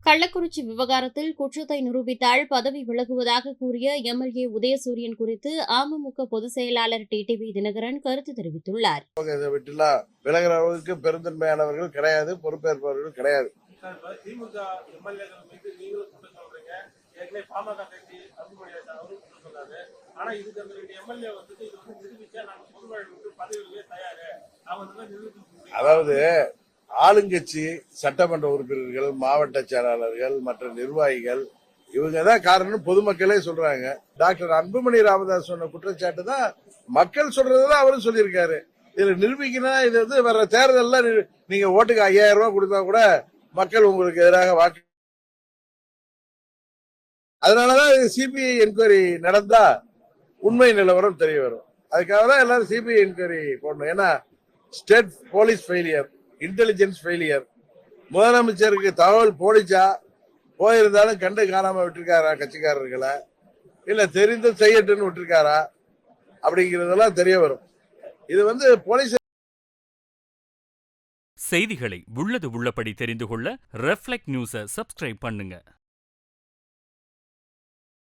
கள்ளக்குறிச்சி விவகாரத்தில் குற்றத்தை நிரூபித்தால் பதவி விலகுவதாக கூறிய எம்எல்ஏ உதயசூரியன் குறித்து அமமுக பொதுச் செயலாளர் டிடிவி தினகரன் கருத்து தெரிவித்துள்ளார். விலகிறவர்களுக்கு பெருந்தன்மையானவர்கள் கிடையாது, பொறுப்பேற்பவர்கள் கிடையாது. அதாவது ஆளுங்கட்சி சட்டமன்ற உறுப்பினர்கள், மாவட்ட செயலாளர்கள், மற்ற நிர்வாகிகள் இவங்க தான் காரணம் பொதுமக்களே சொல்றாங்க. டாக்டர் அன்புமணி ராமதாஸ் சொன்ன குற்றச்சாட்டு தான் மக்கள் சொல்றதுதான் அவரும் சொல்லியிருக்காரு. இதுல நிரூபிக்கணும். இது வந்து வர்ற தேர்தல்ல நீங்க ஓட்டுக்கு 5000 ரூபாய் கொடுத்தா கூட மக்கள் உங்களுக்கு எதிராக வாக்கு. அதனாலதான் சிபிஐ என்கொயரி நடந்தா உண்மை நிலவரம் தெரிய வரும். அதுக்காக தான் எல்லாரும் சிபிஐ என்கொயரி போடணும். ஏன்னா state police failure, intelligence failure. முதலமைச்சருக்கு தகவல் போலிச்சா, போயிருந்தாலும் கண்டு காணாம விட்டுருக்காரா கட்சிக்காரர்களை, இல்ல தெரிந்து செய்யட்டுன்னு விட்டுருக்காரா அப்படிங்கறதெல்லாம் தெரிய வரும். இது வந்து போலீஸ். செய்திகளை உள்ளது உள்ளபடி தெரிந்து கொள்ள ரெஃப்ளெக்ட் நியூஸை சப்ஸ்கிரைப் பண்ணுங்க.